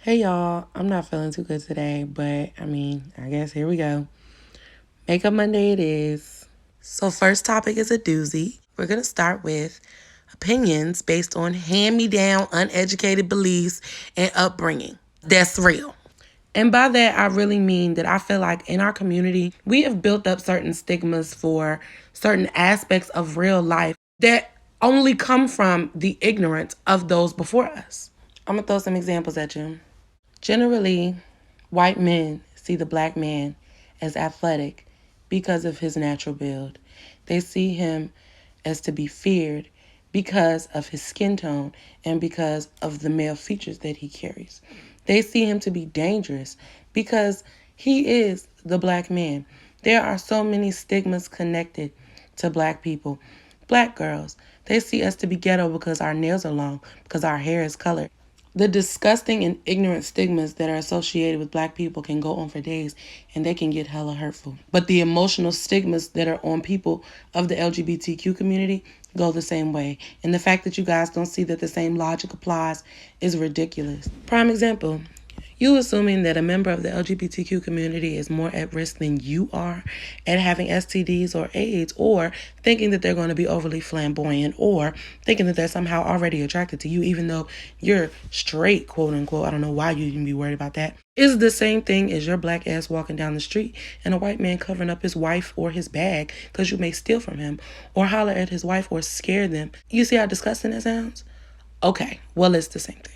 Hey y'all, I'm not feeling too good today, but I guess here we go. Makeup Monday it is. So, first topic is a doozy. We're going to start with opinions based on hand me down, uneducated beliefs and upbringing. That's real. And by that, I really mean that I feel like in our community, we have built up certain stigmas for certain aspects of real life that only come from the ignorance of those before us. I'm going to throw some examples at you. Generally, white men see the black man as athletic because of his natural build. They see him as to be feared because of his skin tone and because of the male features that he carries. They see him to be dangerous because he is the black man. There are so many stigmas connected to black people. Black girls, they see us to be ghetto because our nails are long, because our hair is colored. The disgusting and ignorant stigmas that are associated with black people can go on for days and they can get hella hurtful. But the emotional stigmas that are on people of the LGBTQ community go the same way. And the fact that you guys don't see that the same logic applies is ridiculous. Prime example. You assuming that a member of the LGBTQ community is more at risk than you are at having STDs or AIDS, or thinking that they're going to be overly flamboyant, or thinking that they're somehow already attracted to you, even though you're straight, quote unquote. I don't know why you even be worried about that. Is the same thing as your black ass walking down the street and a white man covering up his wife or his bag because you may steal from him, or holler at his wife or scare them. You see how disgusting that sounds? Okay, well, it's the same thing.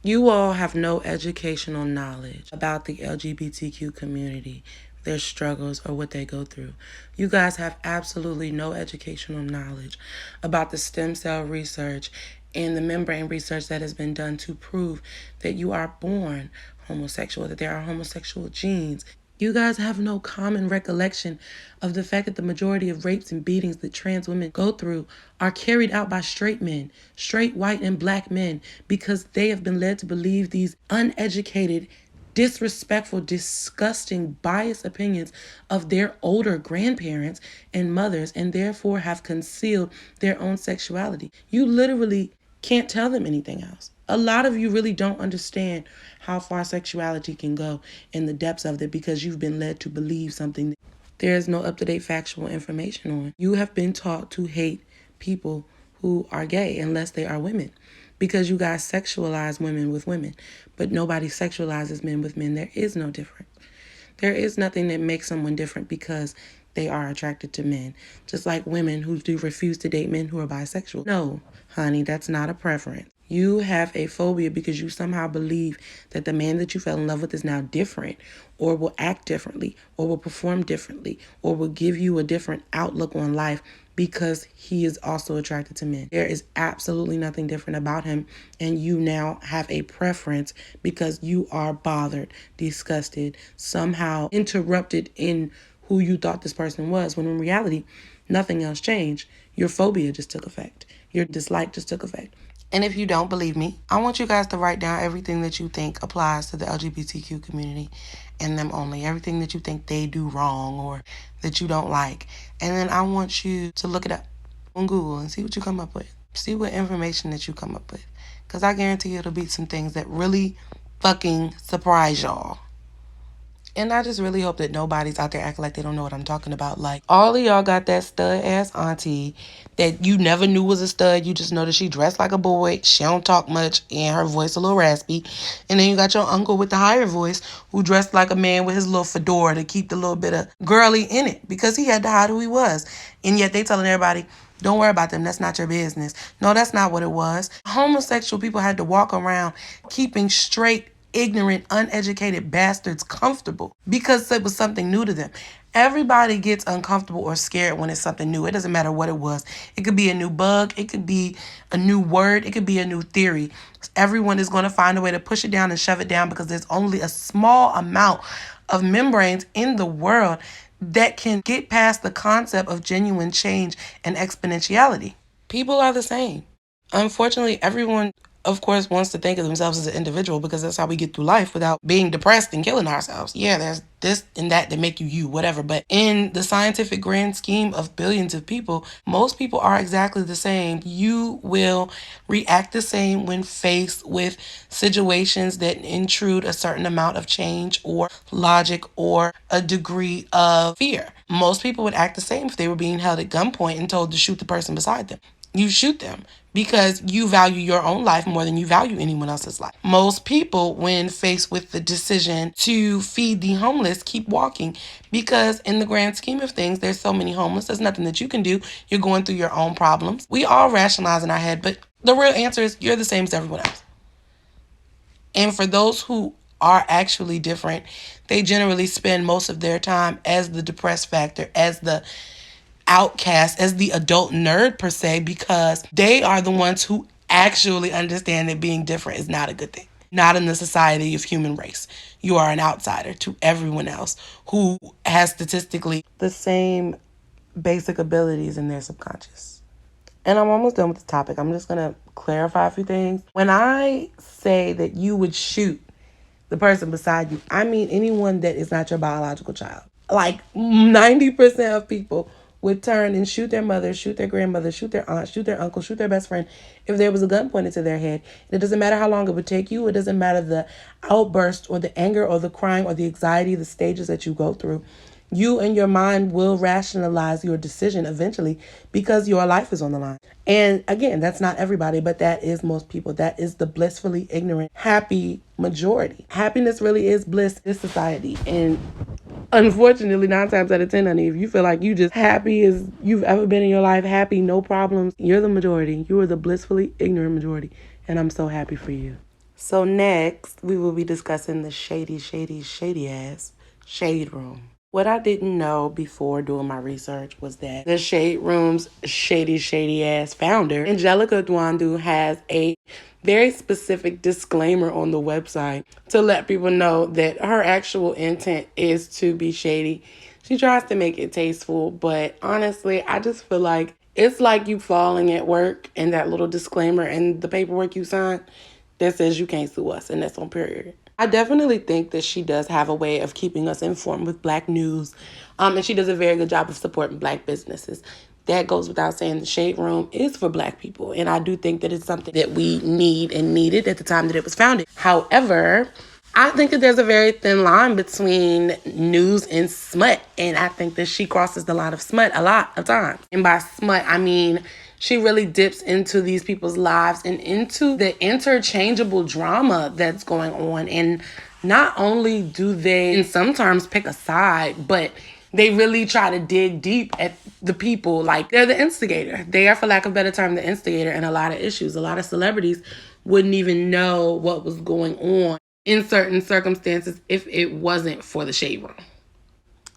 You all have no educational knowledge about the LGBTQ community, their struggles, or what they go through. You guys have absolutely no educational knowledge about the stem cell research and the membrane research that has been done to prove that you are born homosexual, that there are homosexual genes. You guys have no common recollection of the fact that the majority of rapes and beatings that trans women go through are carried out by straight men, straight white and black men, because they have been led to believe these uneducated, disrespectful, disgusting, biased opinions of their older grandparents and mothers, and therefore have concealed their own sexuality. You literally can't tell them anything else. A lot of you really don't understand how far sexuality can go in the depths of it because you've been led to believe something there is no up-to-date factual information on. You have been taught to hate people who are gay unless they are women, because you guys sexualize women with women, but nobody sexualizes men with men. There is no difference. There is nothing that makes someone different because they are attracted to men. Just like women who do refuse to date men who are bisexual. No, honey, that's not a preference. You have a phobia because you somehow believe that the man that you fell in love with is now different, or will act differently, or will perform differently, or will give you a different outlook on life because he is also attracted to men. There is absolutely nothing different about him, and you now have a preference because you are bothered, disgusted, somehow interrupted in who you thought this person was, when in reality, nothing else changed. Your phobia just took effect. Your dislike just took effect. And if you don't believe me, I want you guys to write down everything that you think applies to the LGBTQ community and them only. Everything that you think they do wrong or that you don't like. And then I want you to look it up on Google and see what you come up with. See what information that you come up with. Because I guarantee you it'll be some things that really fucking surprise y'all. And I just really hope that nobody's out there acting like they don't know what I'm talking about. Like, all of y'all got that stud-ass auntie that you never knew was a stud. You just know that she dressed like a boy. She don't talk much, and her voice a little raspy. And then you got your uncle with the higher voice who dressed like a man with his little fedora to keep the little bit of girly in it because he had to hide who he was. And yet they telling everybody, don't worry about them. That's not your business. No, that's not what it was. Homosexual people had to walk around keeping straight, ignorant, uneducated bastards comfortable because it was something new to them. Everybody gets uncomfortable or scared when it's something new. It doesn't matter what it was. It could be a new bug. It could be a new word. It could be a new theory. Everyone is going to find a way to push it down and shove it down because there's only a small amount of membranes in the world that can get past the concept of genuine change and exponentiality. People are the same. Unfortunately, everyone of course, wants to think of themselves as an individual because that's how we get through life without being depressed and killing ourselves. Yeah, there's this and that make you, whatever. But in the scientific grand scheme of billions of people, most people are exactly the same. You will react the same when faced with situations that intrude a certain amount of change or logic or a degree of fear. Most people would act the same if they were being held at gunpoint and told to shoot the person beside them. You shoot them because you value your own life more than you value anyone else's life. Most people, when faced with the decision to feed the homeless, keep walking because in the grand scheme of things, there's so many homeless. There's nothing that you can do. You're going through your own problems. We all rationalize in our head, but the real answer is you're the same as everyone else. And for those who are actually different, they generally spend most of their time as the depressed factor, as the outcast, as the adult nerd per se, because they are the ones who actually understand that being different is not a good thing. Not in the society of human race. You are an outsider to everyone else who has statistically the same basic abilities in their subconscious. And I'm almost done with the topic. I'm just going to clarify a few things. When I say that you would shoot the person beside you, I mean anyone that is not your biological child. Like 90% of people would turn and shoot their mother, shoot their grandmother, shoot their aunt, shoot their uncle, shoot their best friend if there was a gun pointed to their head. It doesn't matter how long it would take you. It doesn't matter the outburst or the anger or the crying or the anxiety, the stages that you go through. You and your mind will rationalize your decision eventually because your life is on the line. And again, that's not everybody, but that is most people. That is the blissfully ignorant, happy majority. Happiness really is bliss in this society. And unfortunately, 9 times out of 10, honey, if you feel like you just happy as you've ever been in your life, happy, no problems, you're the majority. You are the blissfully ignorant majority. And I'm so happy for you. So next, we will be discussing the shady ass shade room. What I didn't know before doing my research was that the Shade Room's shady ass founder, Angelica Dwandu, has a very specific disclaimer on the website to let people know that her actual intent is to be shady. She tries to make it tasteful, but honestly, I just feel like it's like you falling at work and that little disclaimer and the paperwork you sign that says you can't sue us, and that's on period. I definitely think that she does have a way of keeping us informed with Black news, and she does a very good job of supporting Black businesses. That goes without saying. The Shade Room is for Black people, and I do think that it's something that we need and needed at the time that it was founded. However, I think that there's a very thin line between news and smut, and I think that she crosses the line of smut a lot of times. And by smut, I mean she really dips into these people's lives and into the interchangeable drama that's going on. And not only do they sometimes pick a side, but they really try to dig deep at the people. Like, they're the instigator. They are, for lack of a better term, the instigator in a lot of issues. A lot of celebrities wouldn't even know what was going on in certain circumstances if it wasn't for the Shade Room.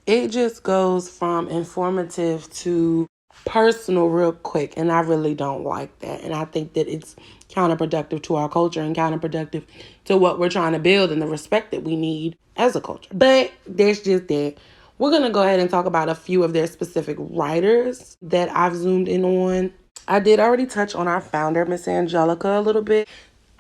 It just goes from informative to personal real quick, and I really don't like that. And I think that it's counterproductive to our culture and counterproductive to what we're trying to build and the respect that we need as a culture. But that's just that. We're going to go ahead and talk about a few of their specific writers that I've zoomed in on. I did already touch on our founder, Miss Angelica, a little bit.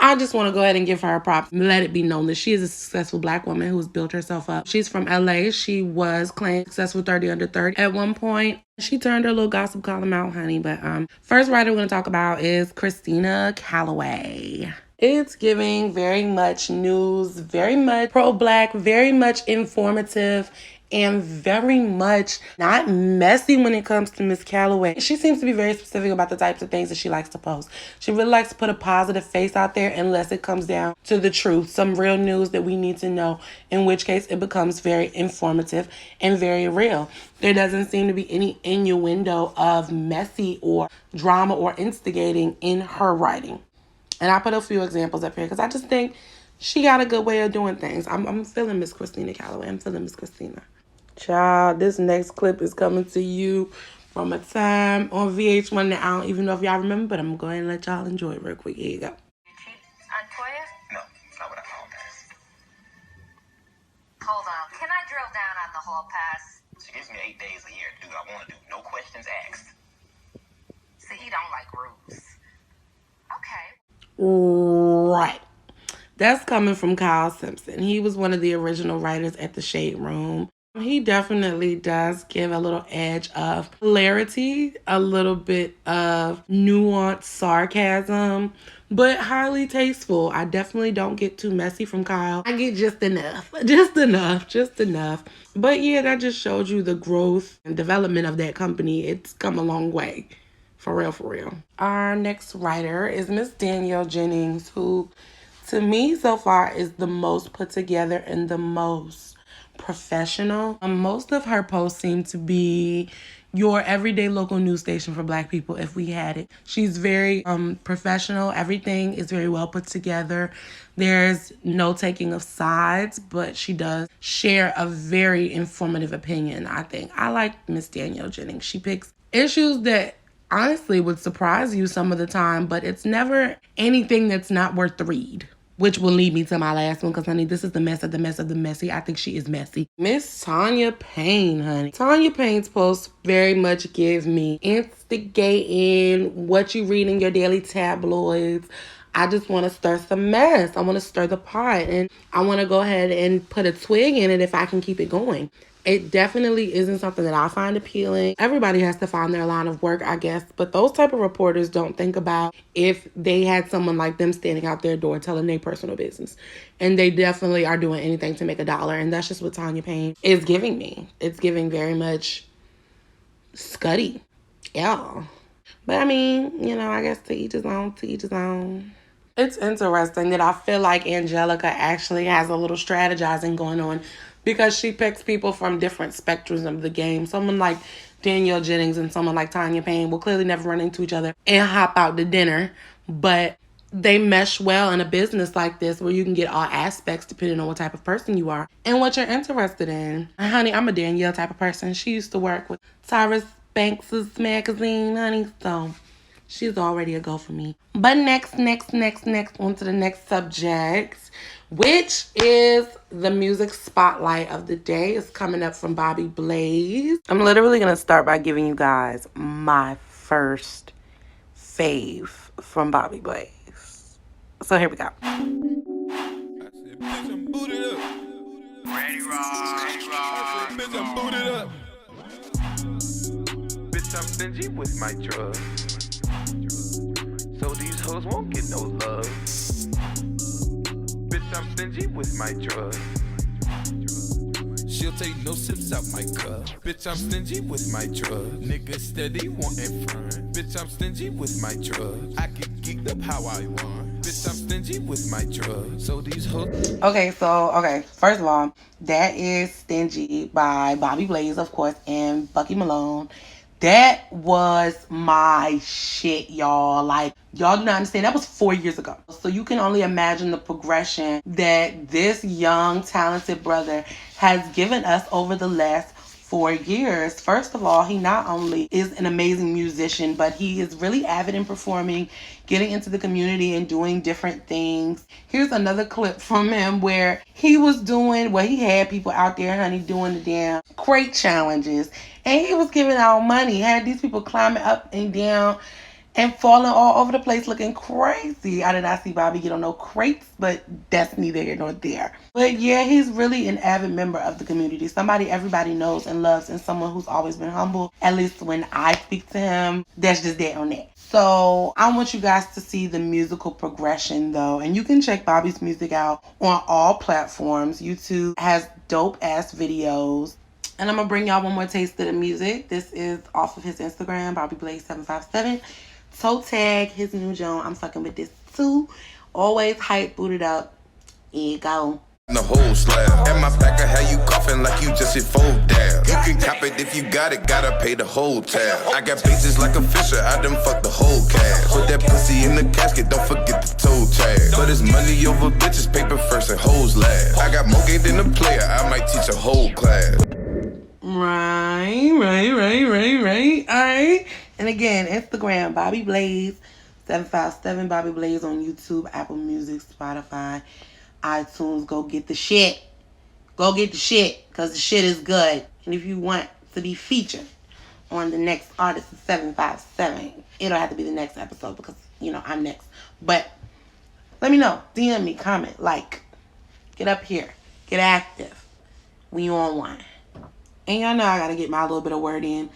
I just want to go ahead and give her props and let it be known that she is a successful Black woman who's built herself up. She's from LA. She was claimed successful 30 under 30 at one point. She turned her little gossip column out, honey. But first writer we're going to talk about is Christina Calloway. It's giving very much news, very much pro-Black, very much informative, and very much not messy when it comes to Miss Calloway. She seems to be very specific about the types of things that she likes to post. She really likes to put a positive face out there unless it comes down to the truth, some real news that we need to know, in which case it becomes very informative and very real. There doesn't seem to be any innuendo of messy or drama or instigating in her writing. And I put a few examples up here because I just think she got a good way of doing things. I'm feeling Miss Christina Calloway. I'm feeling Miss Christina. Child, this next clip is coming to you from a time on VH1 that I don't even know if y'all remember, but I'm going to go ahead and let y'all enjoy it real quick. Here you go. Antoya? No, it's not what I call pass. Hold on. Can I drill down on the hall pass? She gives me 8 days a year to do what I want to do. No questions asked. See, he don't like rules. Okay. Ooh. Right. That's coming from Kyle Simpson. He was one of the original writers at the Shade Room. He definitely does give a little edge of hilarity, a little bit of nuanced sarcasm, but highly tasteful. I definitely don't get too messy from Kyle. I get just enough. Just enough. Just enough. But yeah, that just showed you the growth and development of that company. It's come a long way. For real, for real. Our next writer is Miss Danielle Jennings, who to me so far is the most put together and the most professional. Most of her posts seem to be your everyday local news station for Black people if we had it. She's very professional. Everything is very well put together. There's no taking of sides, but she does share a very informative opinion, I think. I like Miss Danielle Jennings. She picks issues that honestly would surprise you some of the time, but it's never anything that's not worth the read. Which will lead me to my last one, because, honey, this is the mess of the mess of the messy. I think she is messy. Miss Tanya Payne, honey. Tanya Payne's posts very much give me instigating what you read in your daily tabloids. I just want to stir some mess. I want to stir the pot. And I want to go ahead and put a twig in it if I can keep it going. It definitely isn't something that I find appealing. Everybody has to find their line of work, I guess. But those type of reporters don't think about if they had someone like them standing out their door telling their personal business. And they definitely are doing anything to make a dollar. And that's just what Tanya Payne is giving me. It's giving very much Scuddy. Yeah. But I mean, I guess to each his own, to each his own. It's interesting that I feel like Angelica actually has a little strategizing going on because she picks people from different spectrums of the game. Someone like Danielle Jennings and someone like Tanya Payne will clearly never run into each other and hop out to dinner, but they mesh well in a business like this where you can get all aspects depending on what type of person you are and what you're interested in. Honey, I'm a Danielle type of person. She used to work with Tyrus Banks' magazine, honey, so she's already a go for me. But next, on to the next subject, which is the music spotlight of the day. Is coming up from BobbyBlaze. I'm literally going to start by giving you guys my first fave from BobbyBlaze. So here we go. I said, bitch, I'm booted up. Ready, rock. I said, bitch, I'm booted up. Bitch, I'm stingy with my drugs. So these hoes won't get no love. Bitch, I'm stingy with my drugs. She'll take no sips out my cup. Bitch, I'm stingy with my drugs. Niggas steady wanting front. Bitch, I'm stingy with my drugs. I can geek up how I want. Bitch, I'm stingy with my drugs. So these hoes. Okay, first of all, that is Stingy by BobbyBlaze, of course, and Bucky Malone. That was my shit, y'all. Like, y'all do not understand. That was 4 years ago. So you can only imagine the progression that this young, talented brother has given us over the last 4 years. First of all, he not only is an amazing musician, but he is really avid in performing, getting into the community and doing different things. Here's another clip from him where he had people out there, honey, doing the damn crate challenges. And he was giving out money. Had these people climbing up and down and falling all over the place looking crazy. I did not see Bobby get on no crates, but that's neither here nor there. But yeah, he's really an avid member of the community. Somebody everybody knows and loves, and someone who's always been humble. At least when I speak to him, that's just that on that. So I want you guys to see the musical progression though. And you can check Bobby's music out on all platforms. YouTube has dope ass videos. And I'm going to bring y'all one more taste of the music. This is off of his Instagram, BobbyBlaze757. Toe tag, his new joint. I'm fucking with this too. Always hype, booted up. Here you go. The whole slab. At my back, I had you coughing like you just hit fold down. You can cop it if you got it, gotta pay the whole tab. I got bitches like a fisher, I done fucked the whole cast. Put that pussy in the casket, don't forget the toe tag. But it's money over bitches, paper first and hoes last. I got more game than a player, I might teach a whole class. Right. Alright. And again, Instagram, BobbyBlaze757, BobbyBlaze on YouTube, Apple Music, Spotify, iTunes. Go get the shit. Because the shit is good. And if you want to be featured on the next Artist of 757, it'll have to be the next episode because, I'm next. But Let me know. DM me, comment, like. Get up here. Get active. We on one. And y'all know I gotta get my little bit of word in.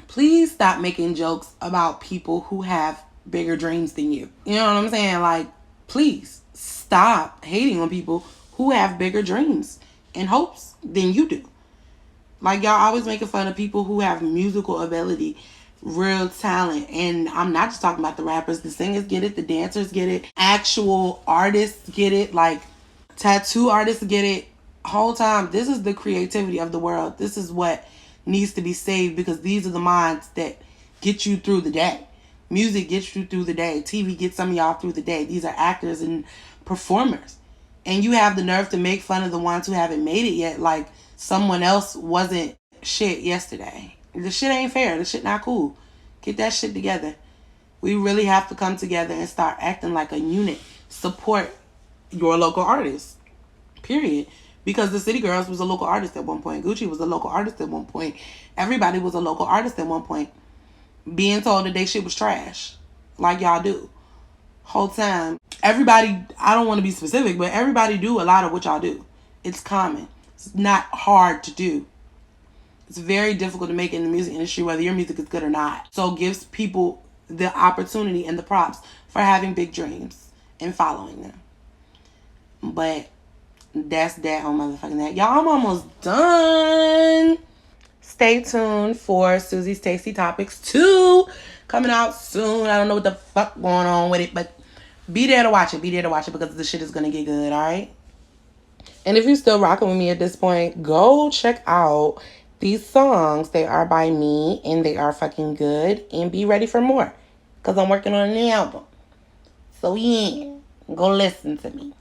Please stop making jokes about people who have bigger dreams than you. You know what I'm saying? Like, please stop hating on people who have bigger dreams and hopes than you do. Like, y'all always making fun of people who have musical ability, real talent. And I'm not just talking about the rappers. The singers get it. The dancers get it. Actual artists get it. Like, tattoo artists get it. Whole time, this is the creativity of the world. This is what needs to be saved, because these are the minds that get you through the day. Music gets you through the day. TV gets some of y'all through the day. These are actors and performers. And you have the nerve to make fun of the ones who haven't made it yet, like someone else wasn't shit yesterday. The shit ain't fair. The shit not cool. Get that shit together. We really have to come together and start acting like a unit. Support your local artists. Period. Because the City Girls was a local artist at one point. Gucci was a local artist at one point. Everybody was a local artist at one point. Being told that they shit was trash. Like y'all do. Whole time. Everybody, I don't want to be specific, but everybody do a lot of what y'all do. It's common. It's not hard to do. It's very difficult to make it in the music industry, whether your music is good or not. So it gives people the opportunity and the props for having big dreams and following them. But that's that on motherfucking that. Y'all, I'm almost done. Stay tuned for Susie's Tasty Topics 2 coming out soon. I don't know what the fuck going on with it, but be there to watch it. Be there to watch it, because the shit is going to get good, all right? And if you're still rocking with me at this point, go check out these songs. They are by me, and they are fucking good. And be ready for more, because I'm working on an album. So yeah, go listen to me.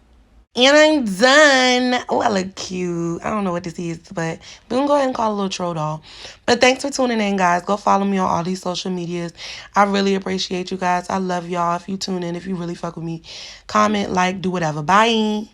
And I'm done. Oh, I look cute. I don't know what this is, but we're going to go ahead and call it a little troll doll. But thanks for tuning in, guys. Go follow me on all these social medias. I really appreciate you guys. I love y'all. If you tune in, if you really fuck with me, comment, like, do whatever. Bye.